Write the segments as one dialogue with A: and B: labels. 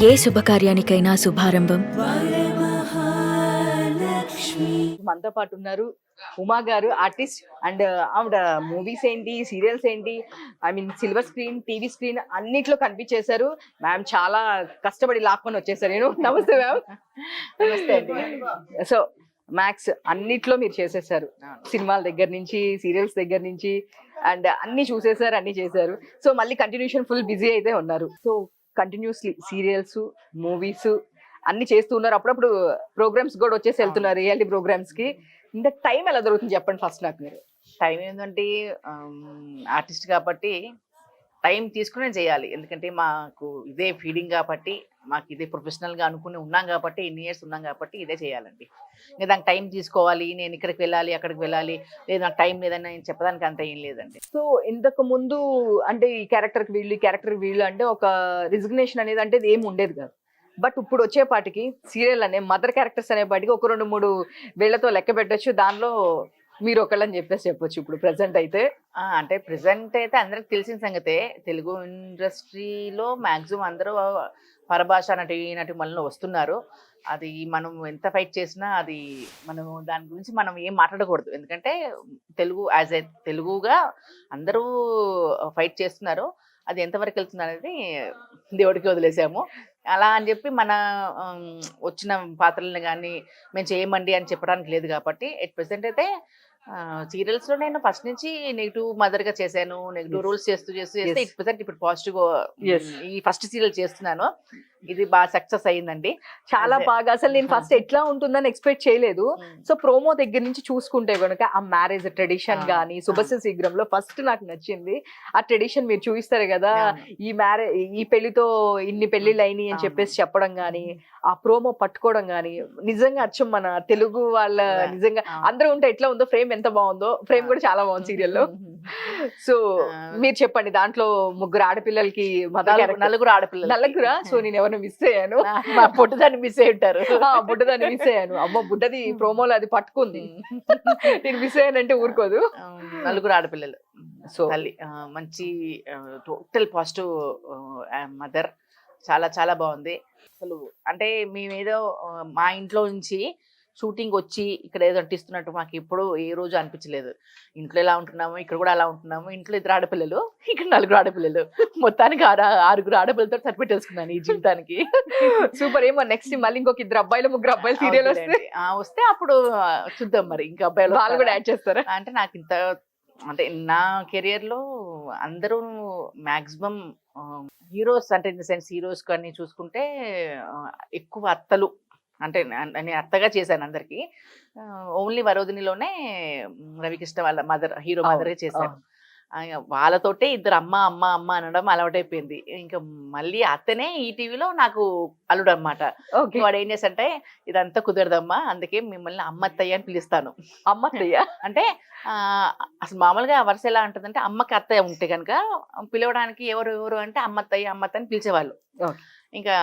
A: ఏ శుభకార్యానికైనా శుభారంభం
B: మనతో పాటు ఉన్నారు ఉమా గారు, ఆర్టిస్ట్. అండ్ ఆవిడ మూవీస్ ఏంటి, సీరియల్స్ ఏంటి, I mean silver screen, TV screen అన్నిట్లో కనిపించేశారు. మ్యామ్ చాలా కష్టపడి లాక్కొని వచ్చేసారు. నేను నమస్తే మ్యామ్.
C: నమస్తే అండి.
B: సో మ్యాక్స్ అన్నిట్లో మీరు చేసేసారు, సినిమాల దగ్గర నుంచి సీరియల్స్ దగ్గర నుంచి, అండ్ అన్ని చూసేసారు, అన్ని చేశారు. సో మళ్ళీ కంటిన్యూషన్ ఫుల్ బిజీ అయితే ఉన్నారు. సో కంటిన్యూస్లీ సీరియల్స్, మూవీస్ అన్ని చేస్తూ ఉన్నారు. అప్పుడప్పుడు ప్రోగ్రామ్స్ కూడా వచ్చేసి వెళ్తున్నారు, రియాలిటీ ప్రోగ్రామ్స్ కి. ఇంత టైం ఎలా దొరుకుతుంది చెప్పండి ఫస్ట్ నాకు మీరు.
C: టైం ఏంటంటే ఆర్టిస్ట్ కాబట్టి టైం తీసుకునే చేయాలి. ఎందుకంటే మాకు ఇదే ఫీడింగ్ కాబట్టి, మాకు ఇదే ప్రొఫెషనల్గా అనుకుని ఉన్నాం కాబట్టి, ఇన్ని ఇయర్స్ ఉన్నాం కాబట్టి ఇదే చేయాలండి. ఇంకా దానికి టైం తీసుకోవాలి, నేను ఇక్కడికి వెళ్ళాలి అక్కడికి వెళ్ళాలి, లేదు నాకు టైం లేదని నేను చెప్పడానికి అంత ఏం లేదండి.
B: సో ఇంతకు ముందు అంటే ఈ క్యారెక్టర్కి వీళ్ళు, ఈ క్యారెక్టర్ వీళ్ళు అంటే ఒక రిజిగ్నేషన్ అనేది అంటే ఏమి ఉండేది కాదు. బట్ ఇప్పుడు వచ్చేపాటికి సీరియల్ అనే మదర్ క్యారెక్టర్స్ అనేపాటికి ఒక 2-3 వేళ్లతో లెక్క పెట్టచ్చు. దానిలో మీరు ఒకళ్ళని చెప్పొచ్చు ఇప్పుడు ప్రెసెంట్ అయితే.
C: అంటే ప్రెసెంట్ అయితే అందరికి తెలిసిన సంగతే, తెలుగు ఇండస్ట్రీలో మ్యాక్సిమం అందరూ పరభాష నటి మళ్ళీ వస్తున్నారు. అది మనం ఎంత ఫైట్ చేసినా అది మనం దాని గురించి మనం ఏం మాట్లాడకూడదు. ఎందుకంటే తెలుగు యాజ్ ఏ తెలుగుగా అందరూ ఫైట్ చేస్తున్నారు. అది ఎంతవరకు వెళ్తుంది అనేది దేవుడికి వదిలేసాము. అలా అని చెప్పి మన వచ్చిన పాత్రలను కానీ మేము చేయమండి అని చెప్పడానికి లేదు. కాబట్టి ఎట్ ప్రెసెంట్ అయితే సీరియల్స్లో నేను ఫస్ట్ నుంచి నెగిటివ్ మదర్గా చేశాను, నెగిటివ్ రోల్స్ చేస్తూ ఇట్ ప్రెసెంట్ ఇప్పుడు పాజిటివ్ ఈ ఫస్ట్ సీరియల్ చేస్తున్నాను. ఇది బాగా సక్సెస్ అయ్యిందండి,
B: చాలా బాగా. అసలు నేను ఫస్ట్ ఎట్లా ఉంటుందని ఎక్స్పెక్ట్ చేయలేదు. సో ప్రోమో దగ్గర నుంచి చూసుకుంటే కనుక ఆ మ్యారేజ్ ట్రెడిషన్ గానీ, శుభస్య శీఘ్రంలో ఫస్ట్ నాకు నచ్చింది ఆ ట్రెడిషన్. మీరు చూపిస్తారు కదా, ఈ పెళ్లితో ఇన్ని పెళ్లిళ్ళు అయినాయి అని చెప్పేసి చెప్పడం గానీ, ఆ ప్రోమో పట్టుకోవడం గానీ, నిజంగా అచ్చం మన తెలుగు వాళ్ళ నిజంగా అందరూ ఉంటే ఎట్లా ఉందో, ఫ్రేమ్ ఎంత బాగుందో, ఫ్రేమ్ కూడా చాలా బాగుంది సీరియల్లో. సో మీరు చెప్పండి, దాంట్లో 3 ఆడపిల్లలకి
C: నలుగురు ఆడపిల్లలు.
B: నలుగురా? సో నేను ఎవరిని మిస్ అయ్యాను,
C: మా బుడ్డదాన్ని మిస్ అయ్యి ఉంటారు.
B: బుడ్డదాన్ని మిస్ అయ్యాను. అమ్మ బుడ్డది ప్రోమోలో అది పట్టుకుంది, నేను మిస్ అయ్యానంటే ఊరుకోదు.
C: నలుగురు ఆడపిల్లలు. సో తల్లి మంచి టోటల్ పాజిటివ్ మదర్. చాలా చాలా బాగుంది అసలు. అంటే మేమేదో మా ఇంట్లో నుంచి షూటింగ్ వచ్చి ఇక్కడ ఏదో అంటిస్తున్నట్టు మాకు ఎప్పుడు ఏ రోజు అనిపించలేదు. ఇంట్లో ఎలా ఉంటున్నాము, ఇక్కడ కూడా అలా ఉంటున్నాము. ఇంట్లో 2 ఆడపిల్లలు, ఇక్కడ 4 ఆడపిల్లలు, మొత్తానికి 6 ఆడపిల్లలతో సరిపెట్టేసుకున్నాను ఈ జీవితానికి.
B: సూపర్. ఏమో నెక్స్ట్ మళ్ళీ ఇంకొక 2 అబ్బాయిలు 3 అబ్బాయిలు సీరియల్
C: వస్తే అప్పుడు చూద్దాం మరి. ఇంకా అబ్బాయిలు
B: వాళ్ళు కూడా యాడ్ చేస్తారా?
C: అంటే నాకు ఇంత అంటే నా కెరియర్లో అందరూ మ్యాక్సిమం హీరోస్, అంటే ఇన్ ద సెన్స్ హీరోస్ కానీ చూసుకుంటే ఎక్కువ అత్తలు. అంటే నేను అత్తగా చేశాను అందరికి. ఓన్లీ వరోధినిలోనే రవికృష్ణ వాళ్ళ మదర్, హీరో మదర్గా చేశాను. వాళ్ళతోటే 2 అమ్మ అమ్మ అమ్మ అనడం అలవాటైపోయింది. ఇంకా మళ్ళీ అత్తనే ఈ టీవీలో నాకు అల్లుడు అనమాట. వాడు ఏం చేసంటే, ఇదంతా కుదరదమ్మా, అందుకే మిమ్మల్ని అమ్మత్తయ్య అని పిలుస్తాను.
B: అమ్మత్తయ్య
C: అంటే అసలు మామూలుగా వరుస ఎలా ఉంటుందంటే, అమ్మకి అత్తయ్య ఉంటే కనుక పిలవడానికి ఎవరు అంటే అమ్మత్తయ్య అమ్మత్త అని పిలిచేవాళ్ళు. ఇంకా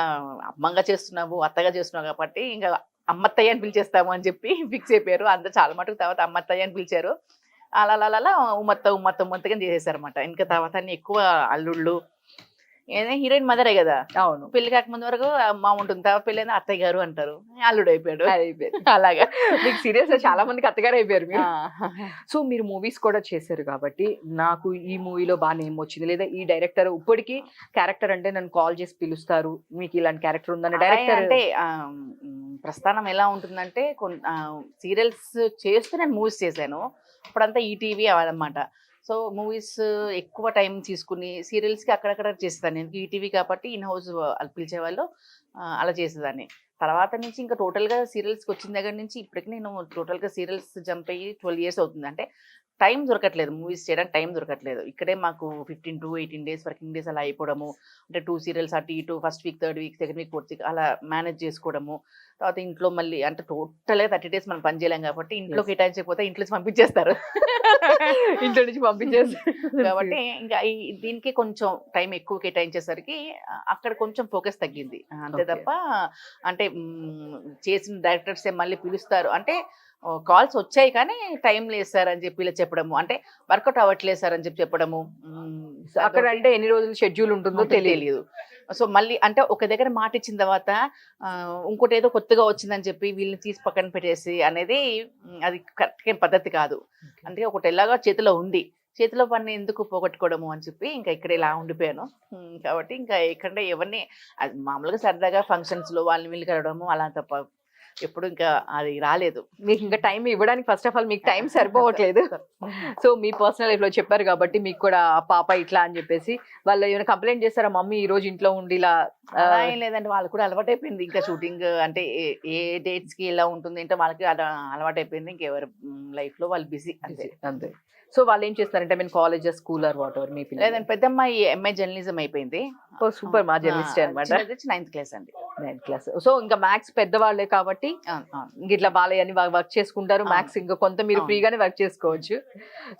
C: అమ్మంగా చేస్తున్నావు, అత్తగా చేస్తున్నావు కాబట్టి ఇంకా అమ్మత్తయ్య అని పిలిచేస్తాము అని చెప్పి ఫిక్స్ అయిపోయారు అందరు. చాలా మటుకు తర్వాత అమ్మత్తయ్య అని పిలిచారు. అలా ఉమ్మత్తగా చేసేసారు అనమాట. ఇంకా తర్వాత ఎక్కువ అల్లుళ్ళు. ఏదైనా హీరోయిన్ మదరే కదా.
B: అవును.
C: పెళ్లి కాకముందు వరకు అమ్మ ఉంటుంది, తర్వాత పెళ్ళి అత్తయ్య గారు అంటారు, అల్లుడు అయిపోయాడు. అలాగా
B: మీకు సీరియస్ గా చాలా మందికి అత్తగారు అయిపోయారు మీరు. సో మీరు మూవీస్ కూడా చేశారు కాబట్టి, నాకు ఈ మూవీలో బాగా నేమ్ వచ్చింది, లేదా ఈ డైరెక్టర్ ఇప్పటికీ క్యారెక్టర్ అంటే నన్ను కాల్ చేసి పిలుస్తారు, మీకు ఇలాంటి క్యారెక్టర్ ఉందని డైరెక్టర్
C: అంటే ప్రస్థానం ఎలా ఉంటుందంటే, సీరియల్స్ చేస్తూ నేను మూవీస్ చేశాను. అప్పుడంతా ఈటీవీ అన్నమాట. సో మూవీస్ ఎక్కువ టైం తీసుకుని సీరియల్స్కి అక్కడక్కడ చేసేదాన్ని. ఎందుకు ఈటీవీ కాబట్టి ఇన్ హౌస్ పిలిచేవాళ్ళు, అలా చేసేదాన్ని. తర్వాత నుంచి ఇంకా టోటల్గా సీరియల్స్కి వచ్చిన దగ్గర నుంచి ఇప్పటికి నేను టోటల్గా సీరియల్స్ జంప్ అయ్యి 12 years అవుతుంది. అంటే టైం దొరకట్లేదు, మూవీస్ చేయడానికి టైం దొరకట్లేదు. ఇక్కడే మాకు 15 to 18 days వర్కింగ్ డేస్ అలా అయిపోవడము. అంటే 2 సీరియల్స్ అటు ఇటు, first week, third week, second week, fourth week అలా మేనేజ్ చేసుకోవడము. తర్వాత ఇంట్లో మళ్ళీ అంటే టోటల్గా 30 days మనం పని చేయలేం కాబట్టి ఇంట్లో కేటాయించకపోతే ఇంట్లో నుంచి పంపించేస్తారు.
B: ఇంట్లో నుంచి పంపించేస్తారు
C: కాబట్టి ఇంకా దీనికి కొంచెం టైం ఎక్కువ కేటాయించేసరికి అక్కడ కొంచెం ఫోకస్ తగ్గింది అంతే తప్ప. అంటే చేసిన డైరెక్టర్స్ మళ్ళీ పిలుస్తారు అంటే కాల్స్ వచ్చాయి కానీ టైం లేదు సార్ అని చెప్పి ఇలా చెప్పడము, అంటే వర్కౌట్ అవ్వట్లేదు సార్ అని చెప్పి చెప్పడము.
B: అక్కడ అంటే ఎన్ని రోజులు షెడ్యూల్ ఉంటుందో తెలియదు.
C: సో మళ్ళీ అంటే ఒక దగ్గర మాట ఇచ్చిన తర్వాత ఇంకోటి ఏదో కొత్తగా వచ్చిందని చెప్పి వీళ్ళని తీసి పక్కన పెట్టేసి అనేది అది కరెక్ట్ పద్ధతి కాదు. అంటే ఒకటి ఎలాగా చేతిలో పని ఎందుకు పోగొట్టుకోవడము అని చెప్పి ఇంకా ఇక్కడ ఇలా ఉండిపోయాను. కాబట్టి ఇంకా ఎక్కడ ఎవరిని మామూలుగా సరదాగా ఫంక్షన్స్ లో వాళ్ళని వీళ్ళు కలవడము అలా తప్ప ఎప్పుడు ఇంకా అది రాలేదు.
B: మీకు ఇంకా టైం ఇవ్వడానికి ఫస్ట్ ఆఫ్ ఆల్ మీకు టైం సరిపోవట్లేదు. సో మీ పర్సనల్ లైఫ్ లో చెప్పారు కాబట్టి మీకు కూడా పాప ఇట్లా అని చెప్పేసి వాళ్ళు ఏమైనా కంప్లైంట్ చేస్తారా, మమ్మీ ఈ రోజు ఇంట్లో ఉండి ఇలా?
C: ఏం లేదంటే వాళ్ళు కూడా అలవాటైపోయింది. ఇంకా షూటింగ్ అంటే ఏ డేట్స్ కి ఇలా ఉంటుంది అంటే వాళ్ళకి అలవాటైపోయింది. ఇంకెవరు లైఫ్ లో వాళ్ళు బిజీ అంతే.
B: అంతే. సో వాళ్ళు ఏం చేస్తారంటే mean college, school or whatever మీ పిల్లలు?
C: లేదండి, పెద్ద అమ్మాయి ఎంఏ జర్నలిజం అయిపోయింది.
B: సూపర్, మా జర్నలిస్ట్ అనమాట.
C: 9th క్లాస్ అండి.
B: 9th class. సో ఇంకా మ్యాథ్స్ పెద్దవాళ్లే కాబట్టి ఇట్లా బాలయ్య అని వర్క్ చేసుకుంటారు. మ్యాథ్స్ ఇంకా కొంత మీరు ఫ్రీగానే వర్క్ చేసుకోవచ్చు.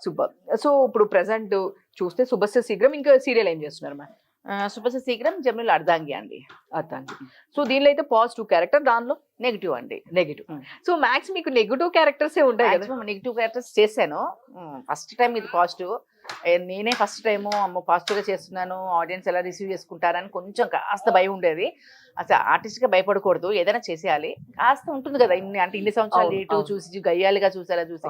B: సూపర్. సో ఇప్పుడు ప్రెసెంట్ చూస్తే శుభస్య శీఘ్రం ఇంకా సీరియల్ ఏం చేస్తున్నారు మ్యామ్?
C: శుభస్య శీఘ్రం జమినుల అర్ధాంగి అండి.
B: అర్థండి. సో దీనిలో అయితే పాజిటివ్ క్యారెక్టర్, దానిలో
C: నెగిటివ్ అండి.
B: నెగిటివ్. సో మ్యాక్స్ మీకు నెగిటివ్ క్యారెక్టర్స్ ఉంటాయి కదా?
C: నెగిటివ్ క్యారెక్టర్స్ చేశాను. ఫస్ట్ టైం ఇది పాజిటివ్. నేనే ఫస్ట్ టైము అమ్మో పాజిటివ్ గా చేస్తున్నాను, ఆడియన్స్ ఎలా రిసీవ్ చేసుకుంటారని కొంచెం కాస్త భయం ఉండేది. అసలు ఆర్టిస్ట్ గా భయపడకూడదు, ఏదైనా చేసేయాలి. కాస్త ఉంటుంది కదా ఇన్ని సంవత్సరాలు లేటు చూసి గయ్యాలిగా చూసారా చూసి.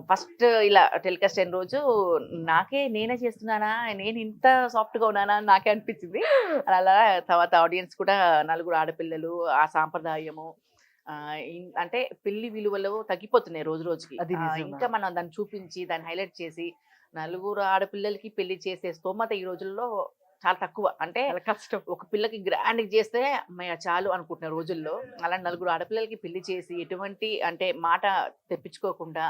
C: ఫస్ట్ ఇలా టెలికాస్ట్ అయిన రోజు నేనే చేస్తున్నానా, నేను ఇంత సాఫ్ట్ గా ఉన్నానా నాకే అనిపించింది. అలా తర్వాత ఆడియన్స్ కూడా 4 ఆడపిల్లలు, ఆ సాంప్రదాయము అంటే పెళ్లి విలువలు తగ్గిపోతున్నాయి రోజు రోజుకి. ఇంకా మనం దాన్ని చూపించి దాన్ని హైలైట్ చేసి 4 ఆడపిల్లలకి పెళ్లి చేసే స్తోమత ఈ రోజుల్లో చాలా తక్కువ. అంటే
B: కష్టం.
C: ఒక పిల్లకి గ్రాండ్ చేస్తే చాలు అనుకుంటున్న రోజుల్లో అలా 4 ఆడపిల్లలకి పెళ్లి చేసి ఎటువంటి అంటే మాట తెప్పించుకోకుండా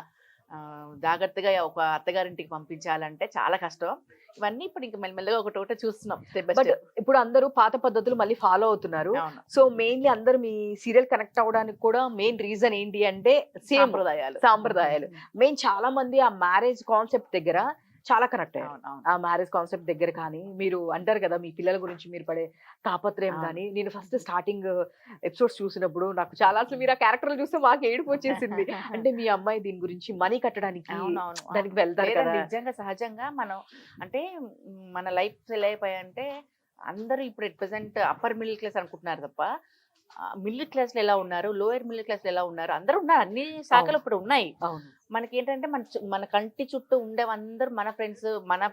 C: జాగ్రత్తగా ఒక అత్తగారింటికి పంపించాలంటే చాలా కష్టం. ఇవన్నీ ఇప్పుడు ఇంకా మెల్లమెల్లగా ఒకటి చూస్తున్నాం.
B: బట్ ఇప్పుడు అందరూ పాత పద్ధతులు మళ్ళీ ఫాలో అవుతున్నారు. సో మెయిన్లీ అందరూ మీ సీరియల్ కనెక్ట్ అవ్వడానికి కూడా మెయిన్ రీజన్ ఏంటి అంటే సాంప్రదాయాలు. మెయిన్ చాలా మంది ఆ మ్యారేజ్ కాన్సెప్ట్ దగ్గర చాలా కరెక్ట్ అయ్యారు. ఆ మ్యారేజ్ కాన్సెప్ట్ దగ్గర కానీ మీరు అంటారు కదా మీ పిల్లల గురించి మీరు పడే తాపత్రయం కానీ. నేను ఫస్ట్ స్టార్టింగ్ ఎపిసోడ్స్ చూసినప్పుడు నాకు చాలా అసలు మీరు ఆ క్యారెక్టర్లు చూస్తే మాకు ఏడుపు వచ్చేసింది. అంటే మీ అమ్మాయి దీని గురించి మనీ కట్టడానికి దానికి వెళ్తారు కదా.
C: నిజంగా సహజంగా మనం అంటే మన లైఫ్ ఎలా అయిపోయాయంటే అందరూ ఇప్పుడు at present upper middle class అనుకుంటున్నారు తప్ప మిడిల్ క్లాస్ లో ఎలా ఉన్నారు, లోయర్ మిడిల్ క్లాస్ లో ఎలా ఉన్నారు, అందరూ ఉన్నారు. అన్ని శాఖలు ఇప్పుడు ఉన్నాయి. మనకి ఏంటంటే మన కంటి చుట్టూ ఉండేవందరూ మన ఫ్రెండ్స్ మన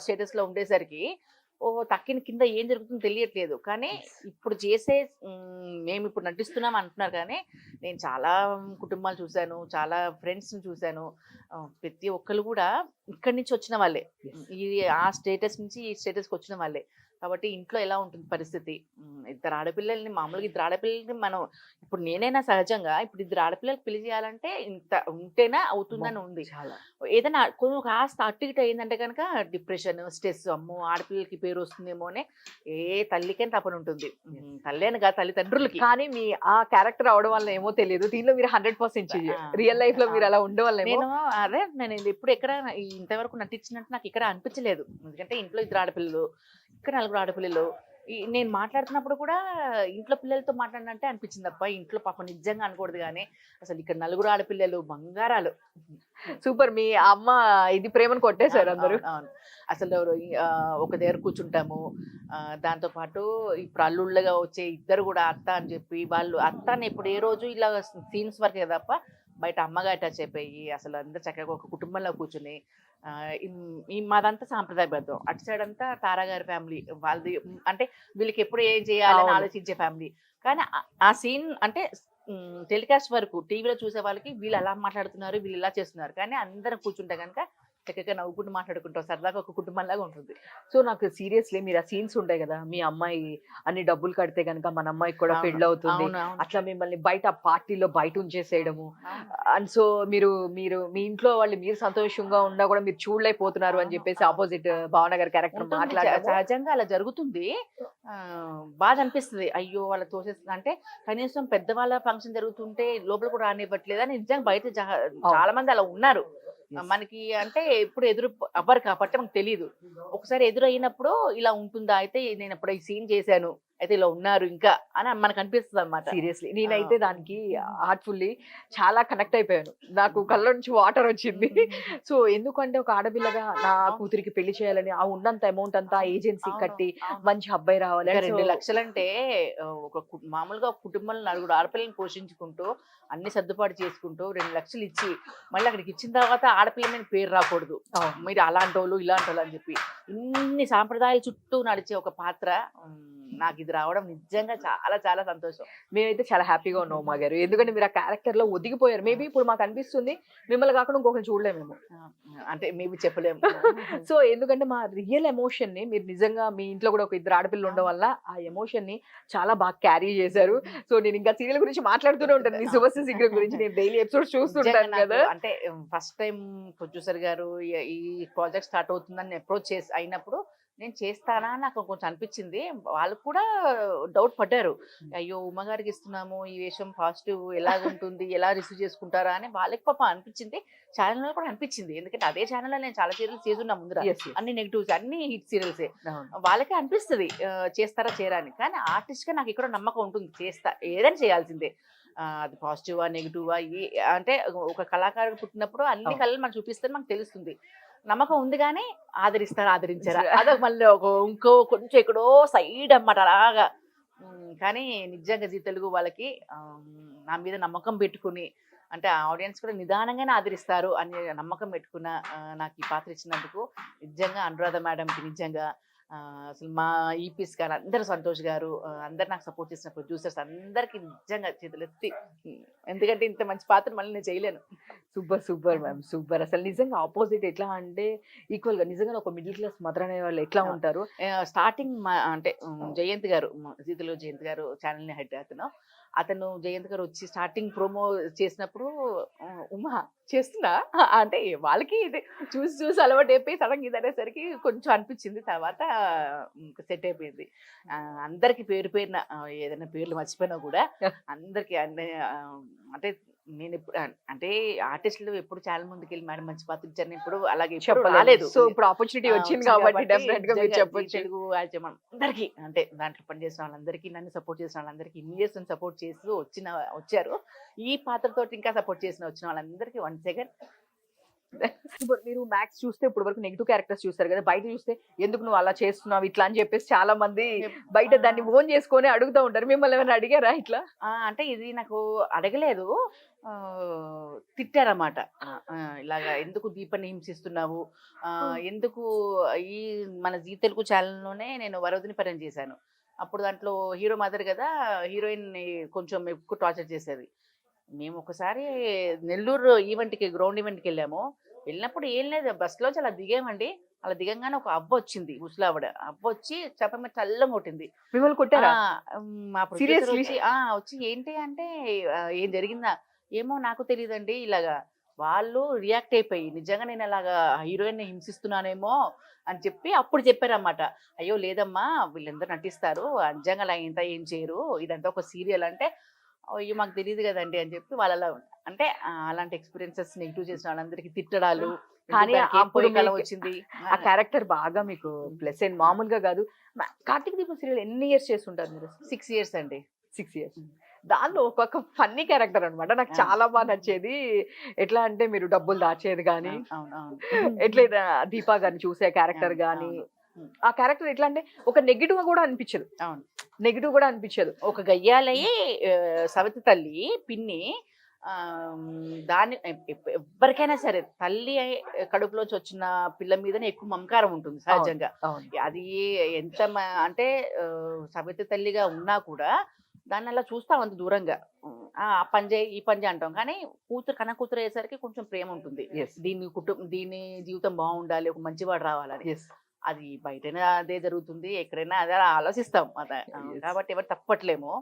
C: స్టేటస్ లో ఉండేసరికి తక్కిన కింద ఏం జరుగుతుందో తెలియట్లేదు. కానీ ఇప్పుడు చేసే మేము ఇప్పుడు నటిస్తున్నాం అంటున్నారు కానీ నేను చాలా కుటుంబాలు చూశాను, చాలా ఫ్రెండ్స్ని చూశాను. ప్రతి ఒక్కరు కూడా ఇక్కడి నుంచి వచ్చిన వాళ్ళే, ఆ స్టేటస్ నుంచి ఈ స్టేటస్కి వచ్చిన వాళ్ళే. కాబట్టి ఇంట్లో ఎలా ఉంటుంది పరిస్థితి, 2 ఆడపిల్లల్ని మామూలుగా 2 ఆడపిల్లల్ని మనం ఇప్పుడు నేనైనా సహజంగా ఇప్పుడు 2 ఆడపిల్లలకి పెళ్లి చేయాలంటే ఇంత ఉంటేనే అవుతుందని ఉంది. ఏదైనా కొంచెం కాస్త అటు ఇటు అయిందంటే కనుక డిప్రెషన్, స్ట్రెస్, అమ్మో ఆడపిల్లలకి పేరు వస్తుందేమో అనే తల్లికైనా తపన ఉంటుంది. తల్లేను కాదు తల్లిదండ్రులకి.
B: కానీ మీ ఆ క్యారెక్టర్ అవడం వల్ల ఏమో తెలియదు, దీనిలో మీరు 100% రియల్ లైఫ్ లో మీరు అలా ఉండే వల్ల
C: నేను ఇప్పుడు ఎక్కడ ఇంతవరకు నటించినట్టు నాకు ఇక్కడ అనిపించలేదు. ఎందుకంటే ఇంట్లో 2 ఆడపిల్లలు, ఇక్కడ 4 ఆడపిల్లలు. నేను మాట్లాడుతున్నప్పుడు కూడా ఇంట్లో పిల్లలతో మాట్లాడినట్టే అనిపించింది తప్ప ఇంట్లో పాప నిజంగా అనకూడదు. కానీ అసలు ఇక్కడ 4 ఆడపిల్లలు బంగారాలు.
B: సూపర్. మీ అమ్మ ఇది ప్రేమను కొట్టేశారు అందరూ.
C: అసలు ఒక దగ్గర కూర్చుంటాము. దాంతో పాటు ఇప్పుడు అల్లుళ్ళగా వచ్చే 2 కూడా అత్త అని చెప్పి వాళ్ళు అత్తని ఇప్పుడు ఏ రోజు ఇలా సీన్స్ వరకే తప్ప బయట అమ్మగా అటాచ్ అయిపోయి అసలు అందరు చక్కగా ఒక కుటుంబంలో కూర్చుని మాదంతా సాంప్రదాయబద్ధం. అటు సైడ్ అంతా తారా గారి ఫ్యామిలీ వాళ్ళది. అంటే వీళ్ళకి ఎప్పుడు ఏం చేయాలని ఆలోచించే ఫ్యామిలీ. కానీ ఆ సీన్ అంటే టెలికాస్ట్ వరకు టీవీలో చూసే వాళ్ళకి వీళ్ళు అలా మాట్లాడుతున్నారు, వీళ్ళు ఇలా చేస్తున్నారు. కానీ అందరం కూర్చుంటే కనుక చక్కగా నవ్వుకుంటూ మాట్లాడుకుంటాం, సరదాగా ఒక కుటుంబంలాగా ఉంటుంది.
B: సో నాకు సీరియస్లీ మీరు ఆ సీన్స్ ఉంటాయి కదా, మీ అమ్మాయి అన్ని డబ్బులు కడితే కనుక మన అమ్మాయికి కూడా పెళ్ళి అవుతుంది, అట్లా మిమ్మల్ని బయట పార్టీలో బయట ఉంచేసేయడము. అండ్ సో మీరు మీ ఇంట్లో వాళ్ళు మీరు సంతోషంగా ఉన్నా కూడా మీరు చూడలేకపోతున్నారు అని చెప్పేసి ఆపోజిట్ భావన గారి క్యారెక్టర్ మాట్లాడారు.
C: సహజంగా అలా జరుగుతుంది. బాధ అనిపిస్తుంది, అయ్యో వాళ్ళ తోసేస్తుంది. అంటే కనీసం పెద్దవాళ్ళ ఫంక్షన్ జరుగుతుంటే లోపల కూడా రానివ్వట్లేదు అని నిజంగా బయట చాలా మంది అలా ఉన్నారు. మనకి అంటే ఎప్పుడు ఎదురు అవ్వరు కాబట్టి మనకు తెలియదు. ఒకసారి ఎదురు అయినప్పుడు ఇలా ఉంటుందా, అయితే నేను అప్పుడు ఈ సీన్ చేశాను, అయితే ఇలా ఉన్నారు ఇంకా అని మనకు అనిపిస్తుంది అనమాట.
B: సీరియస్లీ నేనైతే దానికి హార్ట్ఫుల్లీ చాలా కనెక్ట్ అయిపోయాను. నాకు కళ్ళ నుంచి వాటర్ వచ్చింది. సో ఎందుకంటే ఒక ఆడపిల్లగా నా కూతురికి పెళ్లి చేయాలని ఆ ఉన్నంత అమౌంట్ అంతా ఏజెన్సీ కట్టి మంచి అబ్బాయి రావాలి.
C: 2 లక్షలు అంటే మామూలుగా ఒక కుటుంబంలో 4 ఆడపిల్లని పోషించుకుంటూ అన్ని సర్దుబాటు చేసుకుంటూ 2 లక్షలు ఇచ్చి మళ్ళీ అక్కడికి ఇచ్చిన తర్వాత ఆడపిల్ల మీద పేరు రాకూడదు, మీరు అలాంటి వాళ్ళు ఇలాంటి వాళ్ళు అని చెప్పి ఇన్ని సాంప్రదాయాల చుట్టూ నడిచే ఒక పాత్ర నాకు ఇది రావడం నిజంగా చాలా చాలా సంతోషం.
B: మేమైతే చాలా హ్యాపీగా ఉన్నాం మా గారు, ఎందుకంటే మీరు ఆ క్యారెక్టర్ లో ఒదిగిపోయారు. మేబీ ఇప్పుడు మాకు అనిపిస్తుంది మిమ్మల్ని కాకుండా ఇంకొకరు చూడలేము మేము,
C: అంటే మేబీ చెప్పలేము.
B: సో ఎందుకంటే మా రియల్ ఎమోషన్ ని మీరు నిజంగా మీ ఇంట్లో కూడా ఒక 2 ఆడపిల్లలు ఉండడం వల్ల ఆ ఎమోషన్ ని చాలా బాగా క్యారీ చేశారు. సో నేను ఇంకా సీరియల్ గురించి మాట్లాడుతూనే ఉంటాను, మీ శుభశ్రీ శీఘ్రం గురించి నేను డైలీ ఎపిసోడ్స్ చూస్తుంటాను కదా.
C: అంటే ఫస్ట్ టైం ప్రొడ్యూసర్ గారు ఈ ప్రాజెక్ట్ స్టార్ట్ అవుతుందని అప్రోచ్ అయినప్పుడు నేను చేస్తానా నాకు కొంచెం అనిపించింది. వాళ్ళు కూడా డౌట్ పడ్డారు, అయ్యో ఉమ్మగారికి ఇస్తున్నాము ఈ వేషం పాజిటివ్ ఎలాగుంటుంది, ఎలా రిసీవ్ చేసుకుంటారా అని వాళ్ళకి పాప అనిపించింది. ఛానల్లో కూడా అనిపించింది, ఎందుకంటే అదే ఛానల్లో నేను చాలా సీరియల్స్ చేస్తున్నా ముందర, అన్ని నెగిటివ్స్ అన్ని హిట్ సీరియల్సే. వాళ్ళకే అనిపిస్తుంది చేస్తారా చేయరా అని, కానీ ఆర్టిస్ట్గా నాకు ఇక్కడ నమ్మకం ఉంటుంది, చేస్తా ఏదైనా చేయాల్సిందే. అది పాజిటివా నెగిటివా అంటే ఒక కళాకారుడు పుట్టినప్పుడు అన్ని కళలు మనం చూపిస్తే మనకు తెలుస్తుంది. నమ్మకం ఉంది కానీ ఆదరించారా అదొక మళ్ళీ ఇంకో కొంచెం ఎక్కడో సైడ్ అన్నమాట అలాగా. కానీ నిజంగా జీ తెలుగు వాళ్ళకి నా మీద నమ్మకం పెట్టుకుని, అంటే ఆడియన్స్ కూడా నిదానంగానే ఆదరిస్తారు అనే నమ్మకం పెట్టుకున్న నాకు ఈ పాత్ర ఇచ్చినందుకు నిజంగా అనురాధ మేడంకి నిజంగా, అసలు మా ఈపీస్ గారు అందరు, సంతోష్ గారు అందరు నాకు సపోర్ట్ చేసిన ప్రొడ్యూసర్స్ అందరికి నిజంగా చేతులెత్తి, ఎందుకంటే ఇంత మంచి పాత్ర మళ్ళీ నేను చేయలేను.
B: Super ma'am, super. అసలు నిజంగా ఆపోజిట్ ఎట్లా అంటే ఈక్వల్ గా నిజంగా ఒక మిడిల్ క్లాస్ మదర్ అనే వాళ్ళు ఎట్లా ఉంటారు.
C: స్టార్టింగ్ అంటే జయంత్ గారు, జీతులు జయంత్ గారు ఛానల్ ని హెడ్ అతను జయంత్ గారు వచ్చి స్టార్టింగ్ ప్రోమో చేసినప్పుడు ఉమా చేస్తున్నా అంటే వాళ్ళకి ఇది చూసి అలవాటు అయిపోయి సడన్గా ఇది అనేసరికి కొంచెం అనిపించింది. తర్వాత సెట్ అయిపోయింది. అందరికి పేరున ఏదైనా పేర్లు మర్చిపోయినా కూడా అందరికి అంటే నేను ఎప్పుడు అంటే ఆర్టిస్టులు ఎప్పుడు చాలా ముందుకు వెళ్ళి మేడం మంచి పాత్ర ఇచ్చారని ఇప్పుడు అలాగే చెప్పలేదు.
B: సో ఇప్పుడు ఆపర్చునిటీ వచ్చింది కాబట్టి డెఫినెట్ గా మీరు చెప్పొచ్చు.
C: తెలుగు అందరికీ అంటే దాంట్లో పనిచేసిన వాళ్ళందరికీ, నన్ను సపోర్ట్ చేసిన వాళ్ళందరికీ, ఇన్ని ఇయర్స్ సపోర్ట్ చేస్తూ వచ్చారు. ఈ పాత్రతో ఇంకా సపోర్ట్ వచ్చిన వాళ్ళందరికీ వన్స్ అగైన్.
B: మీరు మ్యాక్స్ చూస్తే ఇప్పుడు వరకు నెగిటివ్ క్యారెక్టర్స్ చూస్తారు కదా, బయట చూస్తే ఎందుకు నువ్వు అలా చేస్తున్నావు ఇట్లా అని చెప్పేసి చాలా మంది బయట దాన్ని ఓన్ చేసుకొని అడుగుతూ ఉంటారు. మిమ్మల్ని ఏమైనా అడిగారా ఇట్లా?
C: అంటే ఇది నాకు అడగలేదు, తిట్టారన్నమాట. ఇలాగా ఎందుకు దీపాన్ని హింసిస్తున్నావు, ఎందుకు ఈ మన జీ తెలుగు ఛానల్లోనే నేను వరవదిని పని చేశాను. అప్పుడు దాంట్లో హీరో మదర్ కదా, హీరోయిన్ కొంచెం ఎక్కువ టార్చర్ చేసేది. మేము ఒకసారి నెల్లూరు గ్రౌండ్ ఈవెంట్కి వెళ్ళినప్పుడు ఏం లేదు, బస్సులోంచి అలా దిగామండి. అలా దిగంగానే ఒక అవ్వ వచ్చింది, ముసలావిడ అవ్వ వచ్చి చెప్ప చల్లం కొట్టింది.
B: మిమ్మల్ని కొట్టారా?
C: మా వచ్చి ఏంటి అంటే ఏం జరిగిందా ఏమో నాకు తెలియదండి, ఇలాగా వాళ్ళు రియాక్ట్ అయిపోయి నిజంగా నేను అలాగా హీరోయిన్ హింసిస్తున్నానేమో అని చెప్పి అప్పుడు చెప్పారన్నమాట. అయ్యో లేదమ్మా వీళ్ళందరూ నటిస్తారు, నిజంగా అలా ఇంత ఏం చేయరు, ఇదంతా ఒక సీరియల్ అంటే, అయ్యో మాకు తెలియదు కదండి అని చెప్పి వాళ్ళ అంటే అలాంటి ఎక్స్పీరియన్సెస్ నెగిటివ్ చేసిన వాళ్ళందరికీ తిట్టడాలు.
B: కానీ అప్పుడు వచ్చింది ఆ క్యారెక్టర్ బాగా మీకు ప్లస్ అయింది, మామూలుగా కాదు. కార్తీక దీపం సీరియల్ ఎన్ని ఇయర్స్ చేస్తుంటారు మీరు?
C: 6 years అండి.
B: 6 years. దానిలో ఒక్కొక్క ఫన్నీ క్యారెక్టర్ అనమాట, నాకు చాలా బాగా నచ్చేది. ఎట్లా అంటే మీరు డబ్బులు దాచేది కానీ, ఎట్లయితే దీపా గారిని చూసే క్యారెక్టర్ కానీ, ఆ క్యారెక్టర్ ఎట్లా అంటే ఒక నెగిటివ్ కూడా అనిపించదు. నెగిటివ్ కూడా అనిపించదు.
C: ఒక గయ్యాలయ్యి సవితి తల్లి పిన్ని, దాన్ని ఎవరికైనా సరే తల్లి కడుపులోంచి వచ్చిన పిల్ల మీదనే ఎక్కువ మమకారం ఉంటుంది సహజంగా. అది ఎంత అంటే సవితి తల్లిగా ఉన్నా కూడా దాన్ని అలా చూస్తాం అంత దూరంగా, ఆ పని ఈ పని అంటాం. కానీ కన్న కూతురు అయ్యేసరికి కొంచెం ప్రేమ ఉంటుంది, దీని జీవితం బాగుండాలి, ఒక మంచివాడు రావాలని. అది బయటైనా అదే జరుగుతుంది, ఎక్కడైనా అదే ఆలోచిస్తాం కాబట్టి ఎవరు తప్పట్లేము.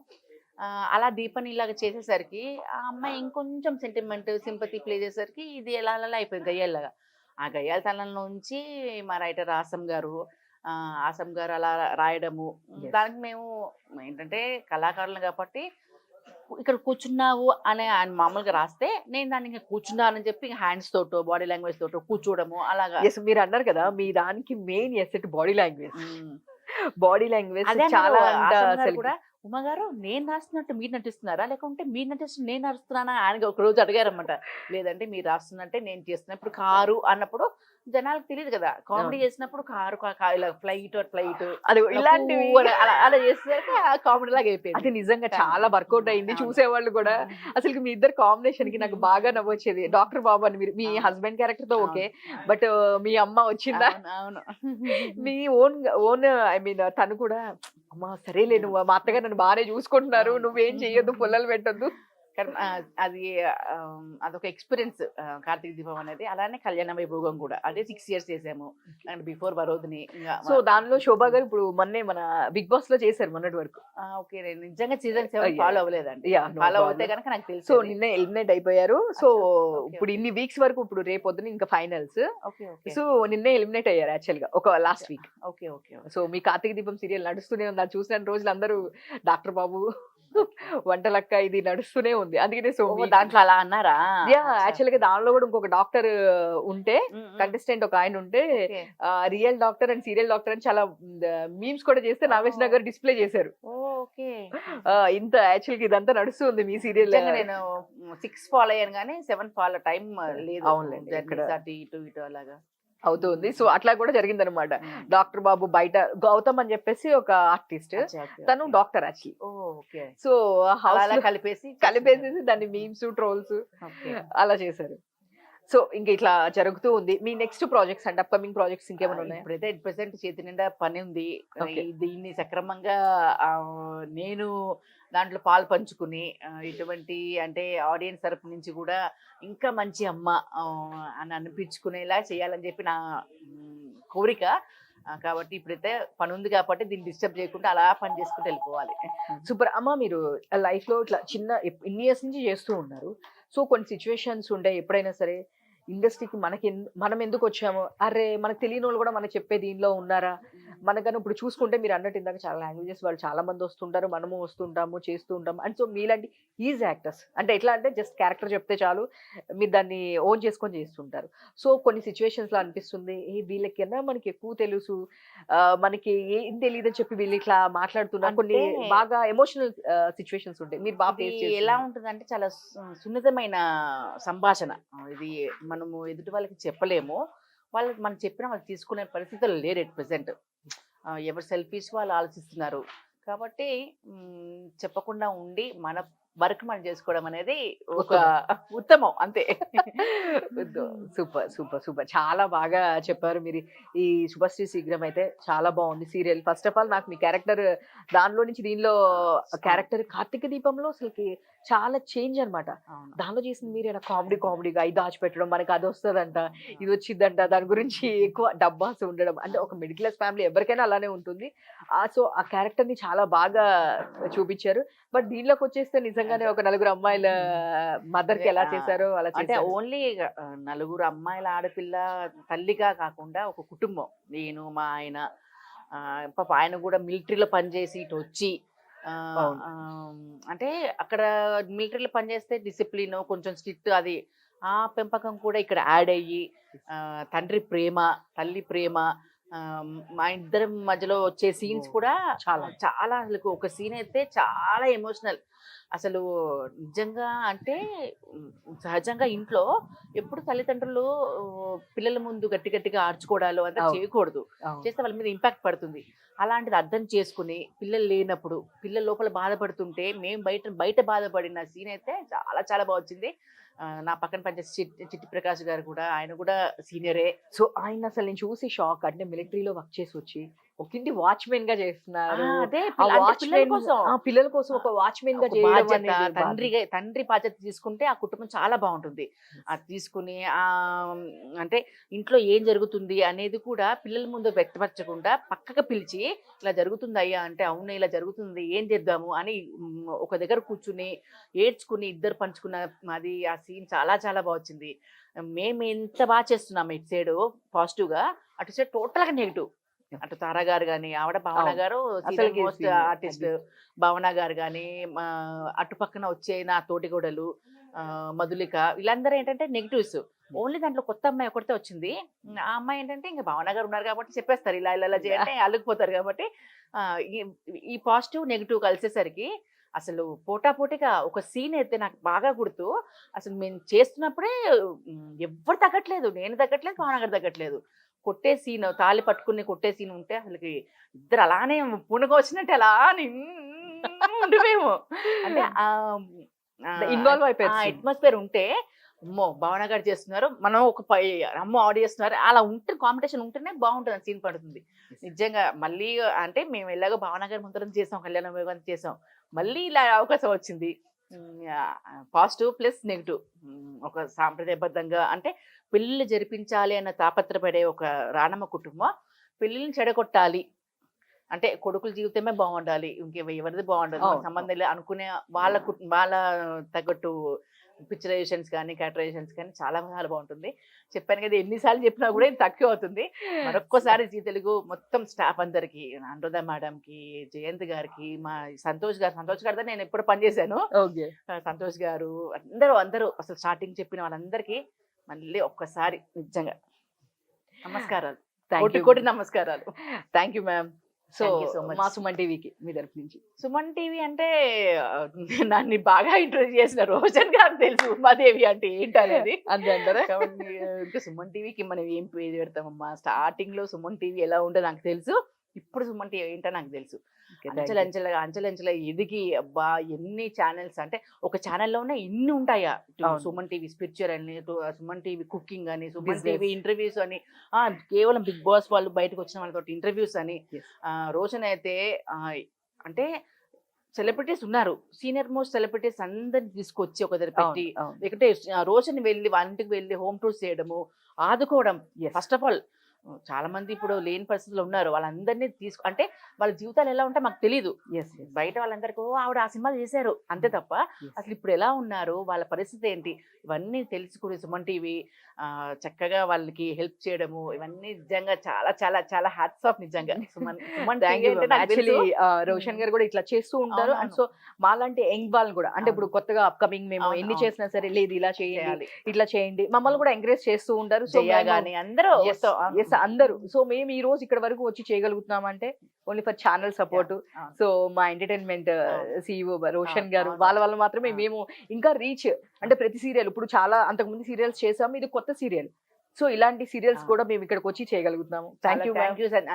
C: అలా దీపని ఇలాగ చేసేసరికి ఆ అమ్మాయి ఇంకొంచెం సెంటిమెంట్ సింపతి ప్లే చేసేసరికి ఇది ఎలా అయిపోయింది గయ్యాలలాగా. ఆ గయ్యాలతనం నుంచి మా రైటర్ ఆసం గారు అలా రాయడము, దానికి మేము ఏంటంటే కళాకారులు కాబట్టి ఇక్కడ కూర్చున్నావు అని ఆయన మామూలుగా రాస్తే నేను దాన్ని ఇంకా కూర్చున్నానని చెప్పి హ్యాండ్స్ తోటో బాడీ లాంగ్వేజ్ తోటో కూర్చోవడము అలాగా.
B: మీరు అన్నారు కదా మీ దానికి main asset body language. Body language
C: అదే
B: చాలా
C: అన్నారు
B: అంట
C: హాసన్ గారు
B: అసలు.
C: కూడా, ఉమా గారు నేను రాస్తున్నట్టు మీరు నటిస్తున్నారా, లేకుంటే మీరు నటిస్తున్న నేను నడుస్తున్నానా ఆయన ఒక రోజు అడిగారన్నమాట. లేదంటే మీరు రాస్తున్నట్టే నేను చేస్తున్నా. ఇప్పుడు కారు అన్నప్పుడు జనాలకు తెలియదు కదా, కామెడీ చేసినప్పుడు కారు ఇలా ఫ్లైట్
B: అది ఇలాంటివి
C: అలా అలా చేసేసరికి కామెడీ లాగా అయిపోయింది.
B: అది నిజంగా చాలా వర్కౌట్ అయింది.
C: అవును.
B: చూసేవాళ్ళు కూడా అసలు మీ ఇద్దరు కాంబినేషన్ కి నాకు బాగా నవ్వొచ్చేది. డాక్టర్ బాబు అని మీరు మీ హస్బెండ్ క్యారెక్టర్ తో ఓకే, బట్ మీ అమ్మ వచ్చిందా
C: అవును
B: మీ ఓన్ ఐ మీన్ తను కూడా అమ్మా సరేలే నువ్వు మా అత్తగారు నన్ను బాగానే చూసుకుంటున్నారు, నువ్వేం చెయ్యొద్దు, పుల్లలు పెట్టొద్దు.
C: కానీ అది అదొక ఎక్స్పీరియన్స్ కార్తీక దీపం అనేది. అలానే కళ్యాణ వైభోగం కూడా అదే 6 years చేసాము, అండ్ బిఫోర్ వరోధిని.
B: సో దానిలో శోభా గారు ఇప్పుడు మొన్నే మన బిగ్ బాస్ లో చేశారు మొన్నటి వరకు.
C: ఓకే, నేను నిజంగా సీజన్ 7 ఫాలో అవ్వలేదండి.
B: Yeah, no
C: follow
B: problem.
C: అవుతే కనుక నాకు తెలుసు.
B: సో నిన్నే ఎలిమినేట్ అయిపోయారు. సో
C: okay,
B: ఇప్పుడు ఇన్ని వీక్స్ వరకు ఇప్పుడు రేపు పొద్దున ఇంకా ఫైనల్స్.
C: ఓకే ఓకే
B: సో నిన్నే ఎలిమినేట్ అయ్యారు యాక్చువల్ గా ఒక last week.
C: Okay okay
B: so మీ కార్తీక దీపం సీరియల్ నడుస్తూనే ఉంది. అది చూసిన రోజులు అందరూ డాక్టర్ బాబు వంటలక్క ఇది నడుస్తూనే ఉంది. అందుకనే సో
C: దాంట్లో అలా అన్నారా?
B: యాక్చువల్ గా దానిలో కూడా ఇంకొక డాక్టర్ ఉంటే, కంటెస్టెంట్ ఒక ఆయన ఉంటే, real doctor and serial doctor అని చాలా మీమ్స్ కూడా చేస్తే నాగేష్ నగర్ డిస్ప్లే చేశారు.
C: ఓకే,
B: ఇంత యాక్చువల్ గా ఇదంతా నడుస్తుంది మీ సీరియల్.
C: నేను 6 ఫాలో అయ్యాను కానీ 7 ఫాలో టైం లేదు.
B: అవునులేండి, ఇక్కడ
C: అటు ఇటు అలాగా
B: అవుతుంది. సో అట్లా కూడా జరిగింది అనమాట. డాక్టర్ బాబు బయట గౌతమ్ అని చెప్పేసి ఒక ఆర్టిస్ట్, తను doctor actually.
C: Okay,
B: so house
C: కలిపేసి
B: దాన్ని మీమ్స్ ట్రోల్స్ అలా చేశారు. సో ఇంకా ఇట్లా జరుగుతూ ఉంది. మీ నెక్స్ట్ ప్రాజెక్ట్స్ అంటే అప్కమింగ్ ప్రాజెక్ట్స్ ఇంకేమైనా ఉన్నాయి?
C: ఇప్పుడైతే ప్రెసెంట్ చేతి నిండా పని ఉంది.
B: Okay.
C: దీన్ని సక్రమంగా నేను దాంట్లో పాలు పంచుకుని ఇటువంటి అంటే ఆడియన్స్ తరపు నుంచి కూడా ఇంకా మంచి అమ్మ అని అనిపించుకునేలా చేయాలని చెప్పి నా కోరిక. కాబట్టి ఇప్పుడైతే పని ఉంది కాబట్టి దీన్ని డిస్టర్బ్ చేయకుండా అలా పని చేసుకుంటూ వెళ్ళిపోవాలి.
B: సూపర్ అమ్మ. మీరు లైఫ్ లో ఇట్లా చిన్న ఇన్ని ఇయర్స్ నుంచి చేస్తూ ఉన్నారు. సో కొన్ని సిచ్యువేషన్స్ ఉంటాయి ఎప్పుడైనా సరే, ఇండస్ట్రీకి మనం ఎందుకు వచ్చాము, అరే మనకు తెలియని వాళ్ళు కూడా మనకు చెప్పే దీనిలో ఉన్నారా, మనకన్నా ఇప్పుడు చూసుకుంటే మీరు అన్నట్టు ఇందాక చాలా లాంగ్వేజెస్ వాళ్ళు చాలా మంది వస్తుంటారు, మనము వస్తుంటాము చేస్తూ ఉంటాము. అండ్ సో మీలాంటి ఈజ్ యాక్టర్స్ అంటే ఎట్లా అంటే జస్ట్ క్యారెక్టర్ చెప్తే చాలు, మీరు దాన్ని ఓన్ చేసుకొని చేస్తుంటారు. సో కొన్ని సిచ్యువేషన్స్ లో అనిపిస్తుంది వీళ్ళకన్నా మనకి ఎక్కువ తెలుసు, మనకి ఏం తెలియదు అని చెప్పి వీళ్ళు ఇట్లా మాట్లాడుతున్నారు. కొన్ని బాగా ఎమోషనల్ సిచ్యువేషన్స్ ఉంటాయి, మీరు బాగా
C: ఎలా ఉంటుందంటే చాలా సున్నితమైన సంభాషణ ఇది. మనము ఎదుటి వాళ్ళకి చెప్పలేము, వాళ్ళకి మనం చెప్పినా వాళ్ళు తీసుకునే పరిస్థితులు లేరు ఎట్ ప్రెసెంట్. ఎవరు సెల్ఫీస్ వాళ్ళు ఆలోచిస్తున్నారు. కాబట్టి చెప్పకుండా ఉండి మన వర్క్ మనం చేసుకోవడం అనేది ఒక ఉత్తమం అంతే.
B: సూపర్ సూపర్ సూపర్, చాలా బాగా చెప్పారు మీరు. ఈ శుభశ్రీ శీఘ్రం అయితే చాలా బాగుంది సీరియల్. ఫస్ట్ ఆఫ్ ఆల్ నాకు మీ క్యారెక్టర్ దానిలో నుంచి దీనిలో క్యారెక్టర్ కార్తీక దీపంలో అసలుకి చాలా చేంజ్ అనమాట. దానిలో చేసింది మీరు కామెడీగా ఇది దాచిపెట్టడం, మనకి అది వస్తుందంట ఇది వచ్చిందంట, దాని గురించి ఎక్కువ డబ్బాస్ ఉండడం, అంటే ఒక మిడిల్ క్లాస్ ఫ్యామిలీ ఎవరికైనా అలానే ఉంటుంది. సో ఆ క్యారెక్టర్ ని చాలా బాగా చూపించారు. బట్ దీనిలోకి వచ్చేస్తే నిజంగానే ఒక నలుగురు అమ్మాయిల మదర్ కి ఎలా చేశారో అలా
C: అంటే ఓన్లీ నలుగురు అమ్మాయిల ఆడపిల్ల తల్లిగా కాకుండా ఒక కుటుంబం. నేను మా ఆయన పాప ఆయన కూడా మిలిటరీలో పనిచేసి ఇటు వచ్చి అంటే అక్కడ మిలిటరీలో పనిచేస్తే డిసిప్లిన్ కొంచెం స్ట్రిక్ట్, అది ఆ పెంపకం కూడా ఇక్కడ యాడ్ అయ్యి తండ్రి ప్రేమ తల్లి ప్రేమ మా ఇద్దరి మధ్యలో వచ్చే సీన్స్ కూడా చాలా చాలా అసలు ఒక సీన్ అయితే చాలా ఎమోషనల్. అసలు నిజంగా అంటే సహజంగా ఇంట్లో ఎప్పుడు తల్లిదండ్రులు పిల్లల ముందు గట్టిగా ఆర్చుకోవడాలు అంతా చేయకూడదు, చేస్తే వాళ్ళ మీద ఇంపాక్ట్ పడుతుంది. అలాంటిది అర్థం చేసుకుని పిల్లలు లేనప్పుడు పిల్లల లోపల బాధపడుతుంటే మేము బయట బాధపడిన సీన్ అయితే చాలా చాలా బాగా వచ్చింది. నా పక్కన పనిచేసే చిట్టి ప్రకాష్ గారు కూడా, ఆయన కూడా సీనియరే.
B: సో ఆయన అసలు నేను చూసి షాక్. అంటే మిలిటరీలో వర్క్ చేసి వచ్చి ఒక ఇంటి వాచ్మెన్ గా చేస్తున్నారు. పిల్లల కోసం ఒక వాచ్మెన్ గా
C: తండ్రి బాధ్యత తీసుకుంటే ఆ కుటుంబం చాలా బాగుంటుంది. అది తీసుకుని అంటే ఇంట్లో ఏం జరుగుతుంది అనేది కూడా పిల్లల ముందు వ్యక్తపరచకుండా పక్కగా పిలిచి ఇలా జరుగుతుంది అయ్యా అంటే, అవును ఇలా జరుగుతుంది ఏం చేద్దాము అని ఒక దగ్గర కూర్చుని ఏడ్చుకుని ఇద్దరు పంచుకున్న అది ఆ సీన్ చాలా చాలా బాగా వచ్చింది. మేము ఎంత బాగా చేస్తున్నాము ఇటు సైడ్ పాజిటివ్ గా, అటు సైడ్ టోటల్ గా నెగిటివ్. అటు తారా గారు కానీ ఆవిడ భావన గారు మోస్ట్ ఆర్టిస్ట్ భావన గారు కానీ అటు పక్కన వచ్చే నా తోటిగూడలు మధులిక వీళ్ళందరూ ఏంటంటే నెగిటివ్స్. ఓన్లీ దాంట్లో కొత్త అమ్మాయి ఒకటే వచ్చింది. ఆ అమ్మాయి ఏంటంటే ఇంకా భావన గారు ఉన్నారు కాబట్టి చెప్పేస్తారు ఇలా ఇలా ఇలా చేయంటే అల్లుకుపోతారు కాబట్టి ఈ పాజిటివ్ నెగిటివ్ కలిసేసరికి అసలు పోటాపోటీగా ఒక సీన్ అయితే నాకు బాగా గుర్తు. అసలు మేము చేస్తున్నప్పుడే ఎవ్వరు తగ్గట్లేదు, నేను తగ్గట్లేదు, భావన గారు తగ్గట్లేదు. కొట్టే సీన్, తాళి పట్టుకుని కొట్టే సీన్ ఉంటే అసలుకి ఇద్దరు అలానే పుణుకు వచ్చినట్టు అలా ఉండిపోయాము. అంటే
B: ఇన్వాల్వ్ అయిపోయారు.
C: అట్మాస్ఫియర్ ఉంటే అమ్మో భావన గారు చేస్తున్నారు, మనం ఒక అమ్మో ఆడియో చేస్తున్నారు, అలా ఉంటే కాంపిటీషన్ ఉంటేనే బాగుంటుంది, సీన్ పడుతుంది నిజంగా. మళ్ళీ అంటే మేము ఎలాగో భావన గారి ముందరం చేసాం, కళ్యాణ వైభవం చేసాం, మళ్ళీ ఇలా అవకాశం వచ్చింది. Positive plus negative. ఒక సాంప్రదాయబద్ధంగా అంటే పెళ్ళిళ్ళు జరిపించాలి అన్న తాపత్రపడే ఒక రాణమ్మ కుటుంబం పెళ్ళిళ్ళని చెడగొట్టాలి అంటే కొడుకుల జీవితమే బాగుండాలి, ఎవరిది బాగుండదు, సంబంధం లేదు అనుకునే వాళ్ళ తగ్గట్టు పిక్చరైజేషన్స్ కానీ క్యారెక్టరైజేషన్స్ కానీ చాలా చాలా బాగుంటుంది. చెప్పాను కదా ఎన్నిసార్లు చెప్పినా కూడా ఇది తక్కువ అవుతుంది. మరొక్కసారి జీ తెలుగు మొత్తం స్టాఫ్ అందరికి, అనురాధ మేడంకి, జయంత్ గారికి, మా సంతోష్ గారితో నేను ఎప్పుడు పనిచేశాను, సంతోష్ గారు, అందరూ అసలు స్టార్టింగ్ చెప్పిన వాళ్ళందరికీ మళ్ళీ ఒక్కసారి నిజంగా నమస్కారాలు, కోటి నమస్కారాలు.
B: Thank you ma'am. So
C: so much.
B: మా సుమన్ టీవీకి మీ తరఫు నుంచి.
C: సుమన్ టీవీ అంటే నన్ను బాగా ఇంట్రొడ్యూస్ చేసిన రోజన్ గారు తెలుసు ఉమాదేవి అంటే ఏంటనేది,
B: అంతే అంటారా?
C: కాబట్టి ఇంకా సుమన్ టీవీకి మనం ఏం పేరు పెడతామమ్మా. స్టార్టింగ్ లో సుమన్ టీవీ ఎలా ఉంటుందో నాకు తెలుసు, ఇప్పుడు సుమన్ టీవీ ఏంటో నాకు తెలుసు. అంచెలంచెలుగా ఎదిగి అబ్బా ఎన్ని ఛానల్స్ అంటే ఒక ఛానల్లోనే ఇన్ని ఉంటాయా, సుమన్ టీవీ స్పిరిచువల్ అని, సుమన్ టీవీ కుకింగ్ అని, సుమన్ టీవీ ఇంటర్వ్యూస్ అని, కేవలం బిగ్ బాస్ వాళ్ళు బయటకు వచ్చిన వాళ్ళతో ఇంటర్వ్యూస్ అని. రోజున అయితే అంటే సెలబ్రిటీస్ ఉన్నారు, సీనియర్ మోస్ట్ సెలబ్రిటీస్ అందరిని తీసుకొచ్చి ఒక దగ్గర పెట్టి లేకుంటే రోజుని వెళ్ళి వాళ్ళ ఇంటికి వెళ్ళి హోమ్ టూర్స్ చేయడము, ఆదుకోవడం. ఫస్ట్ ఆఫ్ ఆల్ చాలా మంది ఇప్పుడు లేని పరిస్థితుల్లో ఉన్నారు, వాళ్ళందరినీ అంటే వాళ్ళ జీవితాలు ఎలా ఉంటే మాకు తెలియదు. బయట వాళ్ళందరికీ ఆవిడ ఆ సినిమాలు చేశారు అంతే తప్ప అసలు ఇప్పుడు ఎలా ఉన్నారు, వాళ్ళ పరిస్థితి ఏంటి, ఇవన్నీ తెలుసుకుని సుమన్ టీవీ చక్కగా వాళ్ళకి హెల్ప్ చేయడము, ఇవన్నీ నిజంగా చాలా చాలా చాలా హ్యాట్స్ ఆఫ్ నిజంగా.
B: యాక్చువల్లీ రోషన్ గారు కూడా ఇట్లా చేస్తూ ఉంటారు. అండ్ సో మాలాంటి యంగ్ వాళ్ళని కూడా అంటే ఇప్పుడు కొత్తగా అప్కమింగ్ మేము ఎన్ని చేసినా సరే లేదు ఇలా చేయాలి ఇట్లా చేయండి మమ్మల్ని కూడా ఎంకరేజ్ చేస్తూ ఉంటారు. సో
C: కానీ అందరూ
B: అందరూ సో మేము ఈ రోజు ఇక్కడ వరకు వచ్చి చేయగలుగుతున్నాం అంటే only for channel support. So మా ఎంటర్టైన్మెంట్ సిఇఓ రోషన్ గారు వాళ్ళ వల్ల మాత్రమే మేము ఇంకా రీచ్. అంటే ప్రతి సీరియల్ ఇప్పుడు చాలా అంతకుముందు సీరియల్స్ చేసాము, ఇది కొత్త సీరియల్. సో ఇలాంటి సీరియల్స్ కూడా మేము ఇక్కడికి వచ్చి చేయగలుగుతాము. Thank you.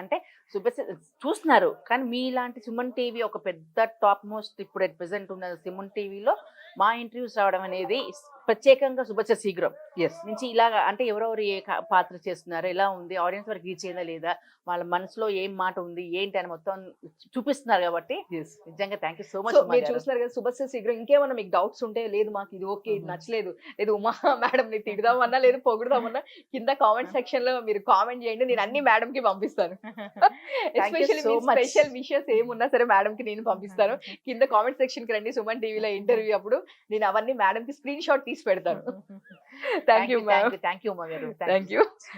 C: అంటే చూస్తున్నారు కానీ మీలాంటి సుమన్ టీవీ ఒక పెద్ద టాప్ మోస్ట్ ఇప్పుడు ప్రెసెంట్ ఉన్న సుమన్ టీవీలో మా ఇంటర్వ్యూస్ రావడం అనేది ప్రత్యేకంగా శుభచ్చ శీఘ్రం నుంచి ఇలాగా అంటే ఎవరెవరు ఏ పాత్ర చేస్తున్నారు, ఎలా ఉంది, ఆడియన్స్ వరకు రీచ్ అయిందా లేదా, వాళ్ళ మనసులో ఏం మాట ఉంది ఏంటి అని మొత్తం చూపిస్తున్నారు కాబట్టి నిజంగా థ్యాంక్ యూ సో మచ్.
B: మీరు చూస్తున్నారు కదా శుభచ్చ శీఘ్రం. ఇంకేమన్నా మీకు డౌట్స్ ఉంటే లేదు మాకు ఇది ఓకే ఇది నచ్చలేదు, లేదు ఉమా మేడం ని తిడదామన్నా లేదు పొగుడదామన్నా కింద కామెంట్ సెక్షన్ లో మీరు కామెంట్ చేయండి, నేను అన్ని మేడం కి పంపిస్తాను. ఎస్పెషల్లీ స్పెషల్ విషెస్ ఏమున్నా సరే మేడం కి నేను పంపిస్తాను. కింద కామెంట్ సెక్షన్ కి రండి, సుమన్ టీవీలో ఇంటర్వ్యూ అప్పుడు నేను అవన్నీ మేడం కి స్క్రీన్ షాట్ తీసి పెడతాను. Thank you ma'am.
C: Thank you.
B: Thank you.